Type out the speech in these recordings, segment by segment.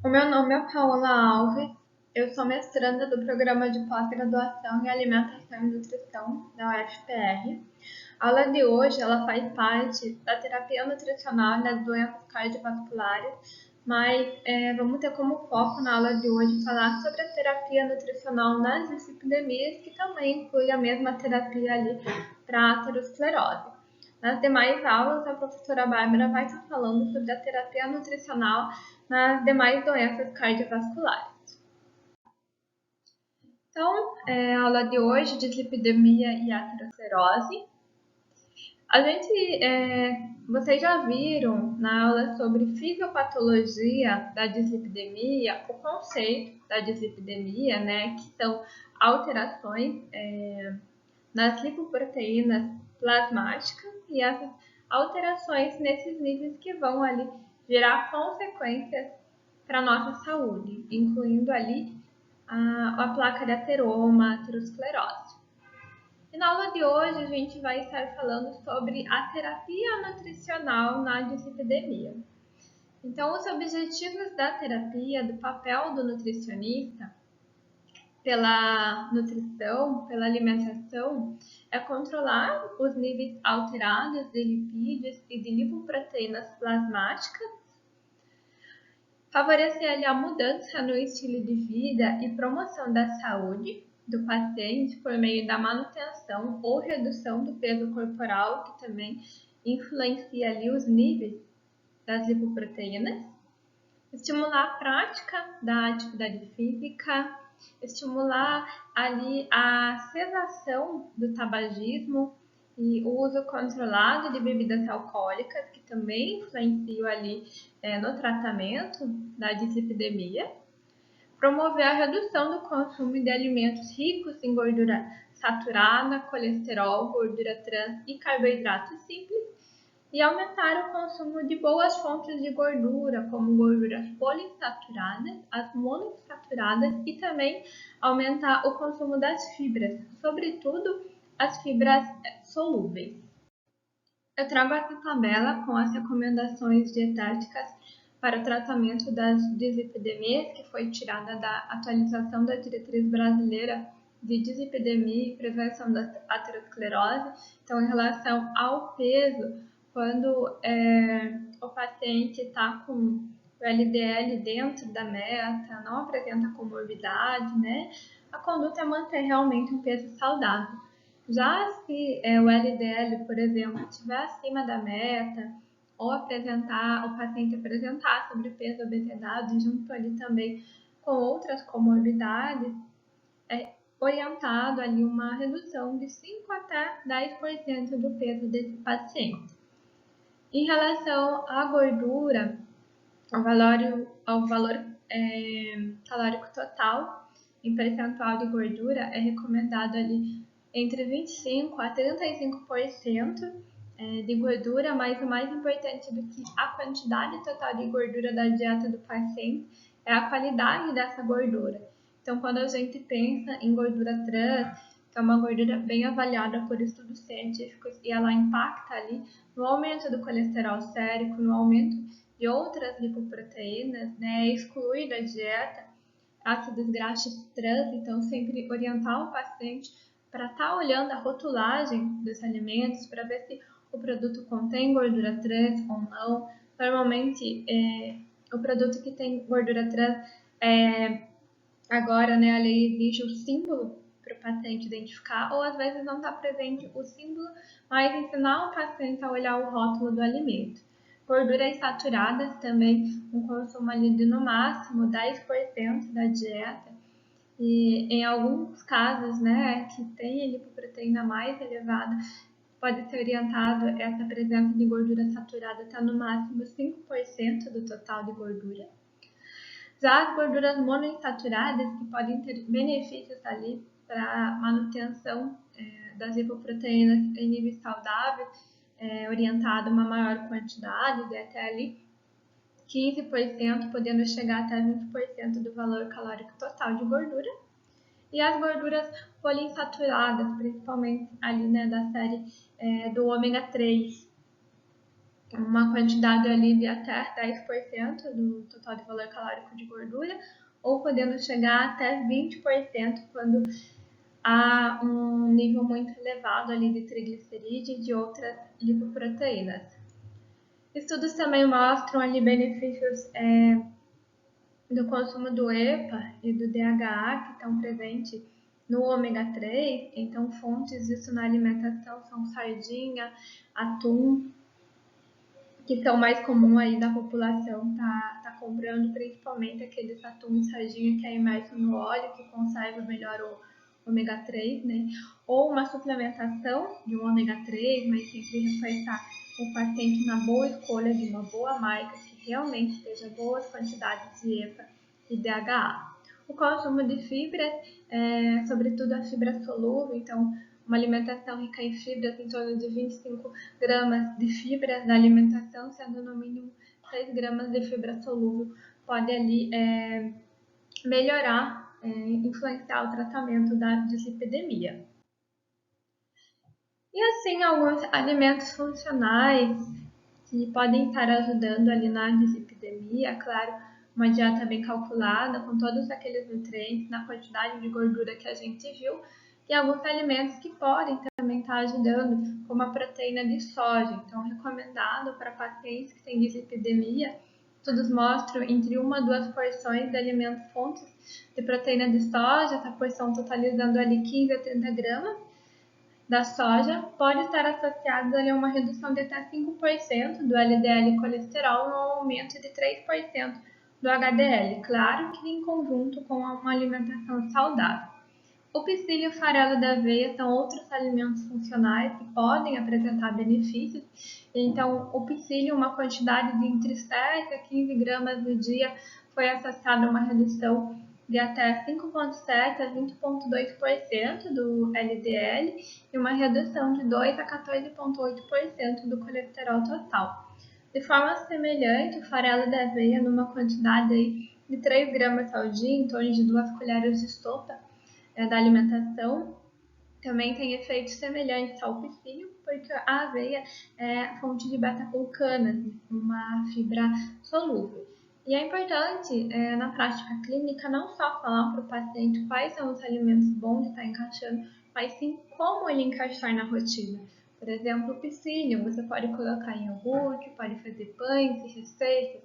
O meu nome é Paola Alves, eu sou mestranda do programa de pós-graduação em Alimentação e Nutrição da UFPR. A aula de hoje ela faz parte da terapia nutricional das doenças cardiovasculares, mas vamos ter como foco na aula de hoje falar sobre a terapia nutricional nas dislipidemias, que também inclui a mesma terapia ali para aterosclerose. Nas demais aulas, a professora Bárbara vai estar falando sobre a terapia nutricional nas demais doenças cardiovasculares. Então, a aula de hoje, dislipidemia e aterosclerose. Vocês já viram na aula sobre fisiopatologia da dislipidemia, o conceito da dislipidemia, né, que são alterações nas lipoproteínas plasmáticas e essas alterações nesses níveis que vão ali gerar consequências para a nossa saúde, incluindo ali a placa de ateroma, aterosclerose. E na aula de hoje a gente vai estar falando sobre a terapia nutricional na dislipidemia. Então, os objetivos da terapia, do papel do nutricionista pela nutrição, pela alimentação, é controlar os níveis alterados de lipídios e de lipoproteínas plasmáticas, favorecer a mudança no estilo de vida e promoção da saúde do paciente por meio da manutenção ou redução do peso corporal, que também influencia ali os níveis das lipoproteínas, estimular a prática da atividade física, estimular ali a cessação do tabagismo e o uso controlado de bebidas alcoólicas, que também influenciam ali no tratamento da dislipidemia, promover a redução do consumo de alimentos ricos em gordura saturada, colesterol, gordura trans e carboidratos simples, e aumentar o consumo de boas fontes de gordura, como gorduras poliinsaturadas, as monoinsaturadas, e também aumentar o consumo das fibras, sobretudo as fibras solúveis. Eu trago essa tabela com as recomendações dietéticas para o tratamento das dislipidemias, que foi tirada da atualização da diretriz brasileira de dislipidemia e prevenção da aterosclerose. Então, em relação ao peso, quando o paciente está com o LDL dentro da meta, não apresenta comorbidade, né? A conduta é manter realmente um peso saudável. Já se o LDL, por exemplo, estiver acima da meta, ou o paciente apresentar sobrepeso, obesidade, junto ali também com outras comorbidades, é orientado ali uma redução de 5 até 10% do peso desse paciente. Em relação à gordura, ao valor calórico total em percentual de gordura, é recomendado ali entre 25 a 35% de gordura, mas o mais importante do que a quantidade total de gordura da dieta do paciente é a qualidade dessa gordura. Então, quando a gente pensa em gordura trans, que é uma gordura bem avaliada por estudos científicos e ela impacta ali no aumento do colesterol sérico, no aumento de outras lipoproteínas, né, exclui da dieta ácidos graxos trans, então sempre orientar o paciente para estar olhando a rotulagem dos alimentos para ver se o produto contém gordura trans ou não. Normalmente, o produto que tem gordura trans, agora, né, a lei exige o símbolo para o paciente identificar, ou às vezes não está presente o símbolo, mas ensinar o paciente a olhar o rótulo do alimento. Gorduras saturadas também, um consumo ali de no máximo 10% da dieta. E em alguns casos, né, que tem lipoproteína mais elevada, pode ser orientado essa presença de gordura saturada está no máximo 5% do total de gordura. Já as gorduras monoinsaturadas, que podem ter benefícios ali para manutenção das lipoproteínas em níveis saudáveis, orientado a uma maior quantidade, de até ali 15%, podendo chegar até 20% do valor calórico total de gordura. E as gorduras poliinsaturadas, principalmente ali, né, da série do ômega 3, uma quantidade ali de até 10% do total de valor calórico de gordura, ou podendo chegar até 20% quando há um nível muito elevado ali de triglicerídeos e de outras lipoproteínas. Estudos também mostram ali benefícios do consumo do EPA e do DHA que estão presentes no ômega 3, então fontes disso na alimentação são sardinha, atum, que são mais comum aí da população tá comprando, principalmente aqueles atum e sardinha que é imerso no óleo, que conserva melhor o ômega 3, né? Ou uma suplementação de um ômega 3, mas sempre reforçar o paciente na boa escolha de uma boa marca, que realmente esteja boas quantidades de EPA e DHA. O consumo de fibras, sobretudo a fibra solúvel, então uma alimentação rica em fibras, em torno de 25 gramas de fibras na alimentação, sendo no mínimo 6 gramas de fibra solúvel, pode ali melhorar, influenciar o tratamento da dislipidemia. E assim, alguns alimentos funcionais que podem estar ajudando ali na dislipidemia, claro, uma dieta bem calculada, com todos aqueles nutrientes, na quantidade de gordura que a gente viu, e alguns alimentos que podem também estar ajudando, como a proteína de soja. Então, recomendado para pacientes que têm dislipidemia, estudos mostram entre 1 a 2 porções de alimentos fontes de proteína de soja, essa porção totalizando ali 15 a 30 gramas, da soja pode estar associado a uma redução de até 5% do LDL e colesterol, no aumento de 3% do HDL, claro que em conjunto com uma alimentação saudável. O psyllium e o farelo da aveia são outros alimentos funcionais que podem apresentar benefícios. Então, o psyllium, uma quantidade de entre 7 a 15 gramas no dia, foi associada a uma redução de até 5,7 a 20,2% do LDL e uma redução de 2 a 14,8% do colesterol total. De forma semelhante, o farelo da aveia, numa quantidade de 3 gramas ao dia, em torno de 2 colheres de sopa da alimentação, também tem efeitos semelhantes ao psyllium, porque a aveia é fonte de beta-glucanas, uma fibra solúvel. E é importante, na prática clínica, não só falar para o paciente quais são os alimentos bons de estar encaixando, mas sim como ele encaixar na rotina. Por exemplo, o psyllium, você pode colocar em iogurte, pode fazer pães e receitas.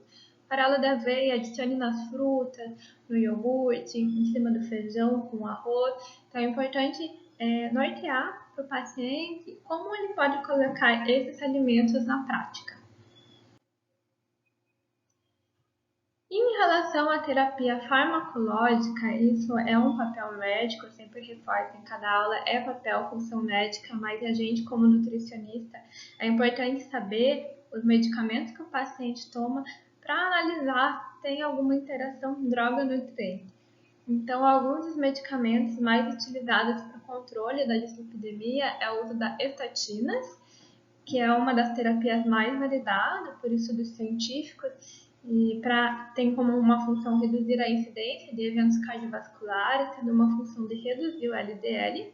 Farelo da aveia, adicione nas frutas, no iogurte, em cima do feijão, com arroz. Então é importante nortear para o paciente como ele pode colocar esses alimentos na prática. Em relação à terapia farmacológica, isso é um papel médico, eu sempre reforço em cada aula, é papel, função médica, mas a gente, como nutricionista, é importante saber os medicamentos que o paciente toma para analisar se tem alguma interação droga-nutriente. Então, alguns dos medicamentos mais utilizados para o controle da dislipidemia é o uso das estatinas, que é uma das terapias mais validadas por estudos científicos, e tem como uma função reduzir a incidência de eventos cardiovasculares, tendo uma função de reduzir o LDL.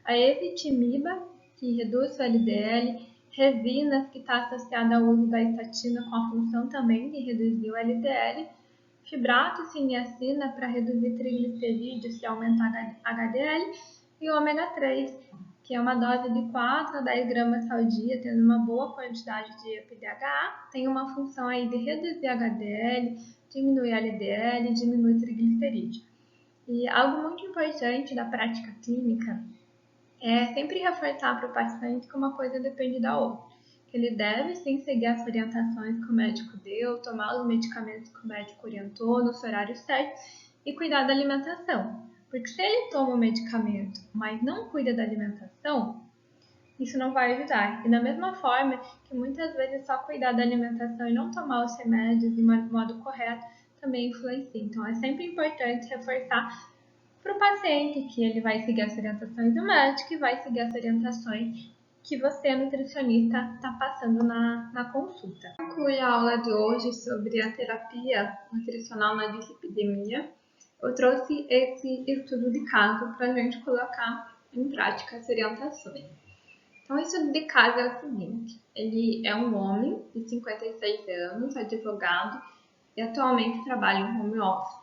A ezetimiba, que reduz o LDL, resinas, que está associada ao uso da estatina com a função também de reduzir o LDL, fibrato e niacina para reduzir triglicerídeos e aumentar HDL, e o ômega 3, que é uma dose de 4 a 10 gramas ao dia, tendo uma boa quantidade de EPA e DHA, tem uma função aí de reduzir HDL, diminuir LDL, diminuir triglicerídeos. E algo muito importante da prática clínica é sempre reforçar para o paciente que uma coisa depende da outra. Que ele deve sim seguir as orientações que o médico deu, tomar os medicamentos que o médico orientou nos horários certos e cuidar da alimentação. Porque se ele toma o medicamento, mas não cuida da alimentação, isso não vai ajudar. E da mesma forma que muitas vezes só cuidar da alimentação e não tomar os remédios de modo correto também influencia. Então é sempre importante reforçar para o paciente que ele vai seguir as orientações do médico e vai seguir as orientações que você, nutricionista, está passando na consulta. Conclui a aula de hoje sobre a terapia nutricional na dislipidemia. Eu trouxe esse estudo de caso para a gente colocar em prática as orientações. Então, o estudo de caso é o seguinte: ele é um homem de 56 anos, advogado, e atualmente trabalha em home office.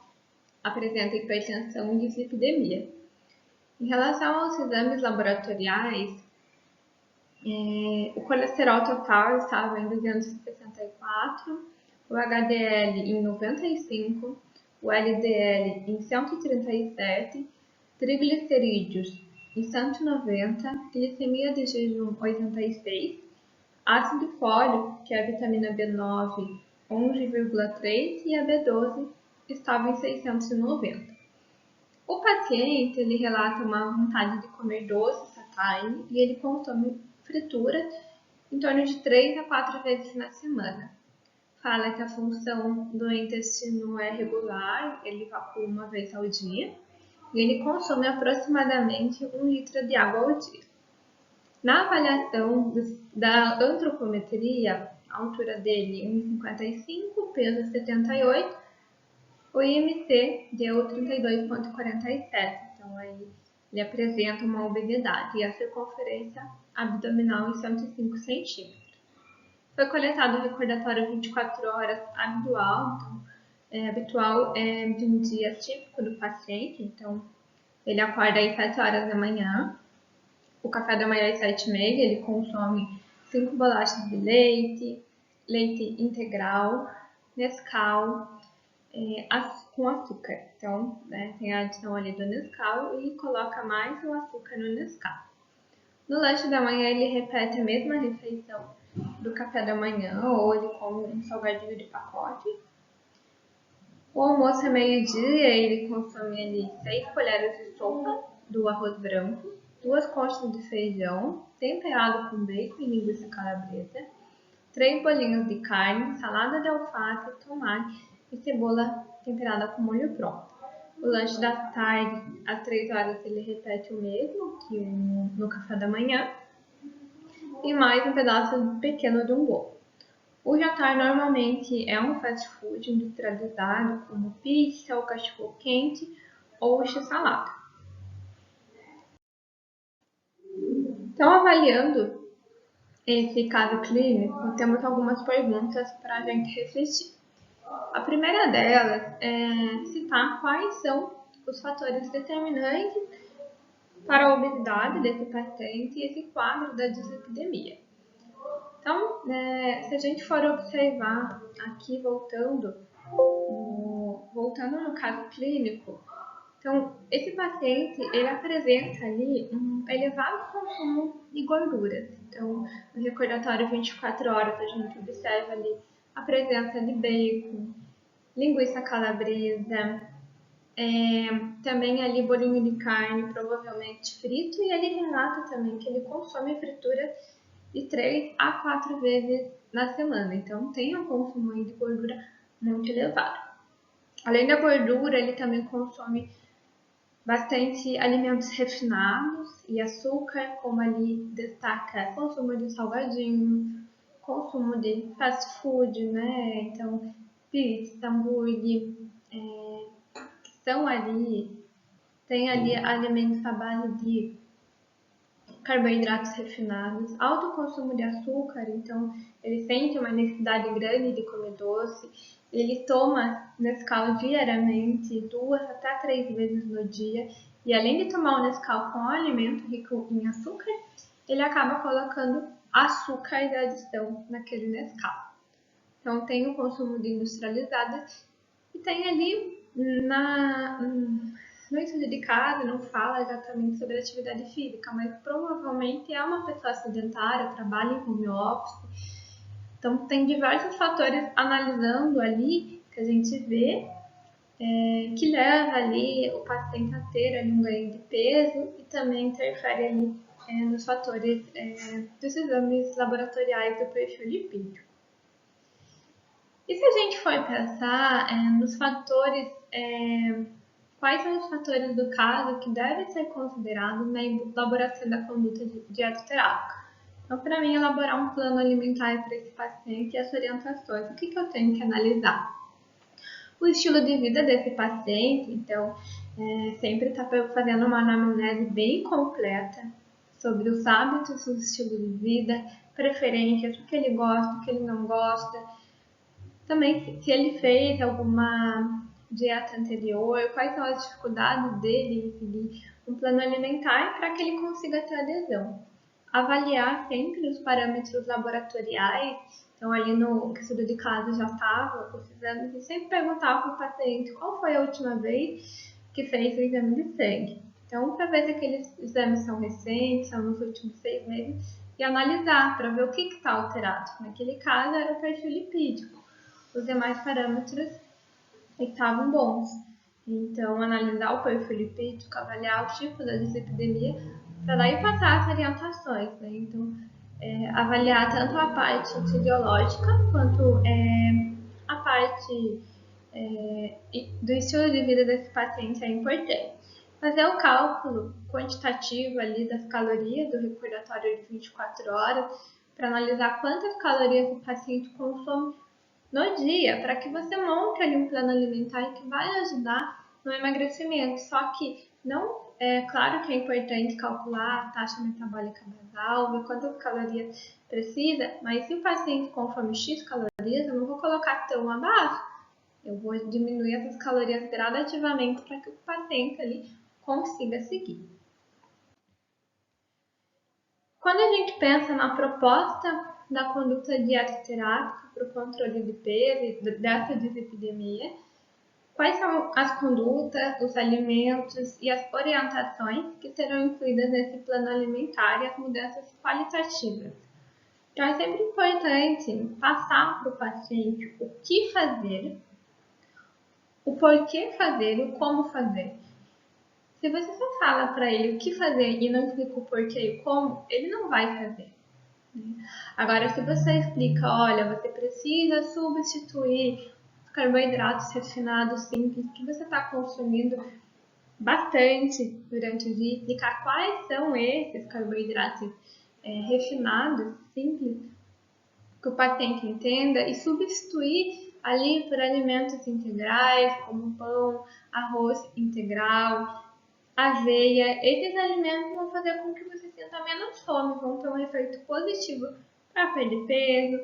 Apresenta hipertensão e dislipidemia. Em relação aos exames laboratoriais, o colesterol total estava em 264, o HDL em 95, o LDL em 137, triglicerídeos em 190, glicemia de jejum 86, ácido fólico, que é a vitamina B9, 11,3 e a B12 estava em 690. O paciente ele relata uma vontade de comer doces à tarde e ele consome fritura em torno de 3 a 4 vezes na semana. Fala que a função do intestino é regular, ele evacua uma vez ao dia e ele consome aproximadamente 1 litro de água ao dia. Na avaliação da antropometria, a altura dele 1,55, peso 78, o IMC deu 32,47, então aí ele apresenta uma obesidade e a circunferência abdominal em 105 centímetros. Foi coletado o recordatório 24 horas habitual, então, habitual de um dia típico do paciente, então ele acorda às 7 horas da manhã, o café da manhã às 7h30, ele consome 5 bolachas de leite, leite integral, Nescau, com açúcar. Então, tem a adição ali do Nescau e coloca mais o açúcar no Nescau. No lanche da manhã, ele repete a mesma refeição do café da manhã, ou ele come um salgadinho de pacote. O almoço é meio-dia, ele consome ali 6 colheres de sopa do arroz branco, 2 conchas de feijão, temperado com bacon e linguiça calabresa, 3 bolinhos de carne, salada de alface, tomate e cebola temperada com molho pronto. O lanche da tarde, às 3 horas, ele repete o mesmo que no café da manhã e mais um pedaço pequeno de um bolo. O jantar normalmente é um fast food industrializado, como pizza, ou cachorro-quente ou x-salada. Então, avaliando esse caso clínico, temos algumas perguntas para a gente refletir. A primeira delas é citar quais são os fatores determinantes para a obesidade desse paciente e esse quadro da dislipidemia. Então, se a gente for observar aqui, voltando no caso clínico, então, esse paciente, ele apresenta ali um elevado consumo de gorduras. Então, no recordatório 24 horas, a gente observa ali a presença de bacon, linguiça calabresa, também ali bolinho de carne, provavelmente frito, e ele relata também que ele consome fritura de 3 a 4 vezes na semana. Então, tem um consumo de gordura muito elevado. Além da gordura, ele também consome bastante alimentos refinados e açúcar, como ali destaca consumo de salgadinho, consumo de fast food, né? Então, pizza, hambúrguer, tem ali alimentos à base de carboidratos refinados, alto consumo de açúcar, então ele sente uma necessidade grande de comer doce, ele toma Nescau diariamente, 2 até 3 vezes no dia, e além de tomar o Nescau com alimento rico em açúcar, ele acaba colocando açúcar de adição naquele Nescau. Então tem o consumo de industrializadas e tem ali no estudo de caso não fala exatamente sobre atividade física, mas provavelmente é uma pessoa sedentária, trabalha em home office. Então, tem diversos fatores analisando ali que a gente vê que leva ali o paciente a ter ali um ganho de peso e também interfere ali nos fatores dos exames laboratoriais do perfil lipídico. E se a gente for pensar nos fatores, quais são os fatores do caso que devem ser considerados na elaboração da conduta dietoterápica? Então, para mim, elaborar um plano alimentar para esse paciente e as orientações, o que eu tenho que analisar? O estilo de vida desse paciente, então, sempre está fazendo uma anamnese bem completa sobre os hábitos, o estilo de vida, preferências, o que ele gosta, o que ele não gosta. Também se ele fez alguma dieta anterior, quais são as dificuldades dele em seguir um plano alimentar para que ele consiga ter adesão. Avaliar sempre os parâmetros laboratoriais, então ali no estudo de caso já estava os exames, e sempre perguntar para o paciente qual foi a última vez que fez o exame de sangue. Então, para ver se aqueles exames são recentes, são nos últimos 6 meses, e analisar para ver o que está alterado. Naquele caso era o perfil lipídico. Os demais parâmetros estavam bons. Então, analisar o perfil lipídico, avaliar o tipo da dislipidemia, para daí passar as orientações. Né? Então, avaliar tanto a parte fisiológica quanto a parte do estilo de vida desse paciente é importante. Fazer o cálculo quantitativo ali das calorias do recordatório de 24 horas para analisar quantas calorias o paciente consome no dia, para que você monte ali um plano alimentar que vai ajudar no emagrecimento. Só que não é claro que é importante calcular a taxa metabólica basal, ver quantas calorias precisa, mas se o paciente consome X calorias, eu não vou colocar tão abaixo. Eu vou diminuir essas calorias gradativamente para que o paciente ali consiga seguir. Quando a gente pensa na proposta da conduta dietoterápica para o controle de peso e dessa dislipidemia, quais são as condutas, os alimentos e as orientações que serão incluídas nesse plano alimentar e as mudanças qualitativas? Então, é sempre importante passar para o paciente o que fazer, o porquê fazer e o como fazer. Se você só fala para ele o que fazer e não explica o porquê e o como, ele não vai fazer. Agora, se você explica, olha, você precisa substituir os carboidratos refinados simples que você está consumindo bastante durante o dia, explicar quais são esses carboidratos refinados simples, que o paciente entenda, e substituir ali por alimentos integrais, como pão, arroz integral, aveia. Esses alimentos vão fazer com que você sinta menos fome, vão ter um efeito positivo para perder peso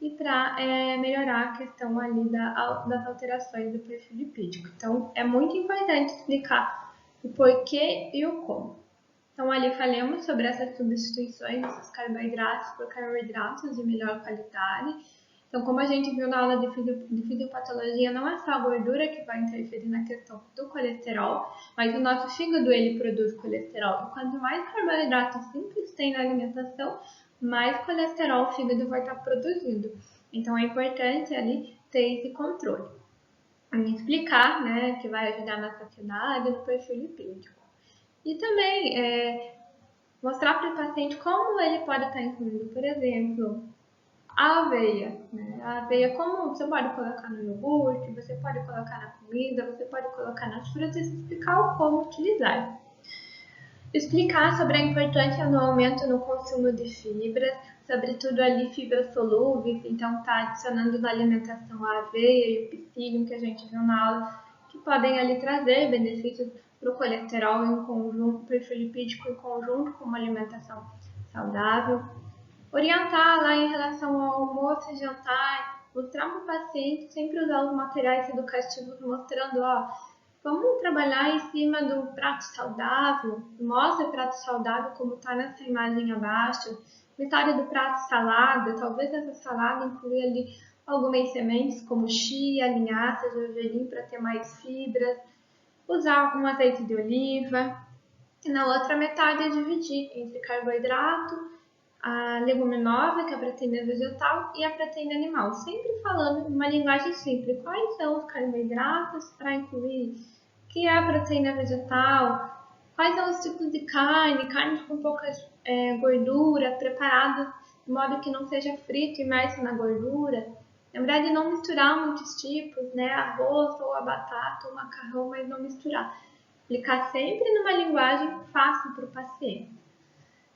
e para melhorar a questão ali das alterações do perfil lipídico. Então, é muito importante explicar o porquê e o como. Então, ali falamos sobre essas substituições desses carboidratos por carboidratos de melhor qualidade. Então, como a gente viu na aula de fisiopatologia, não é só a gordura que vai interferir na questão do colesterol, mas o nosso fígado ele produz colesterol. E quanto mais carboidratos simples tem na alimentação, mais colesterol o fígado vai estar produzindo. Então, é importante ali ter esse controle. E explicar, né, que vai ajudar na saciedade no perfil lipídico. E também mostrar para o paciente como ele pode estar incluindo, por exemplo, a aveia. Né? A aveia, como você pode colocar no iogurte, você pode colocar na comida, você pode colocar nas frutas e explicar o como utilizar. Explicar sobre a importância no aumento no consumo de fibras, sobretudo ali fibras solúveis, então está adicionando na alimentação a aveia e o psyllium que a gente viu na aula, que podem ali trazer benefícios para o colesterol em conjunto, perfil lipídico em conjunto com uma alimentação saudável. Orientar lá em relação ao almoço e jantar, mostrar para o paciente, sempre usar os materiais educativos mostrando, ó, vamos trabalhar em cima do prato saudável, mostra o prato saudável como está nessa imagem abaixo, metade do prato salada, talvez essa salada inclua ali algumas sementes como chia, linhaça, gergelim para ter mais fibras, usar um azeite de oliva, e na outra metade dividir entre carboidrato, a leguminosa, que é a proteína vegetal, e a proteína animal, sempre falando em uma linguagem simples. Quais são os carboidratos para incluir? O que é a proteína vegetal? Quais são os tipos de carnes com pouca gordura, preparadas de modo que não seja frito e imerso na gordura. Lembrar de não misturar muitos tipos, né? Arroz ou a batata ou macarrão, mas não misturar. Explicar sempre numa linguagem fácil para o paciente.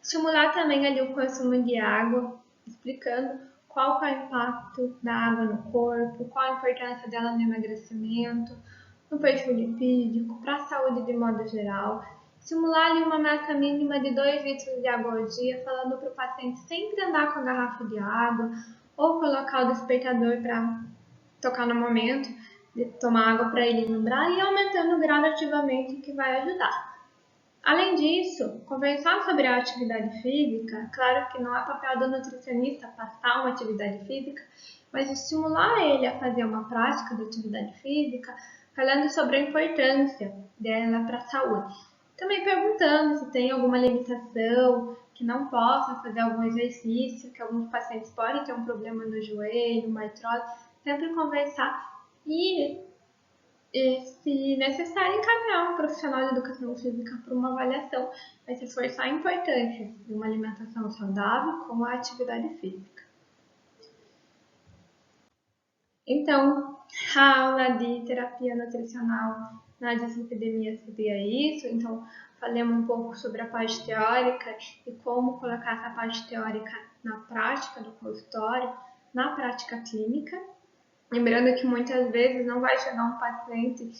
Estimular também ali o consumo de água, explicando qual é o impacto da água no corpo, qual a importância dela no emagrecimento, no perfil lipídico, para a saúde de modo geral. estimular ali uma meta mínima de 2 litros de água ao dia, falando para o paciente sempre andar com a garrafa de água ou colocar o despertador para tocar no momento de tomar água para ele lembrar e aumentando gradativamente, que vai ajudar. Além disso, conversar sobre a atividade física, claro que não é papel do nutricionista passar uma atividade física, mas estimular ele a fazer uma prática de atividade física, falando sobre a importância dela para a saúde. Também perguntando se tem alguma limitação, que não possa fazer algum exercício, que alguns pacientes podem ter um problema no joelho, uma artrose, sempre conversar e se necessário, encaminhar um profissional de educação física para uma avaliação, mas reforçar a importância de uma alimentação saudável com a atividade física. Então, a aula de terapia nutricional na dislipidemia seria isso. Então, falemos um pouco sobre a parte teórica e como colocar essa parte teórica na prática do consultório, na prática clínica. Lembrando que muitas vezes não vai chegar um paciente,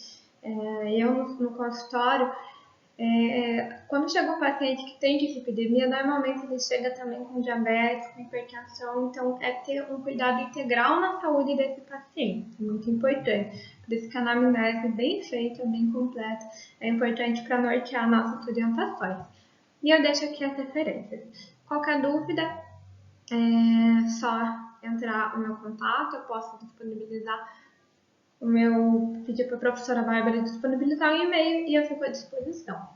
eu no consultório, quando chega um paciente que tem dislipidemia, normalmente ele chega também com diabetes, com hipertensão, então é ter um cuidado integral na saúde desse paciente, muito importante. Por isso que a anamnese bem feita, bem completa, é importante para nortear nossas orientações. E eu deixo aqui as referências. Qualquer dúvida, é só entrar no meu contato, eu posso disponibilizar pedir para a professora Bárbara disponibilizar um e-mail e eu fico à disposição.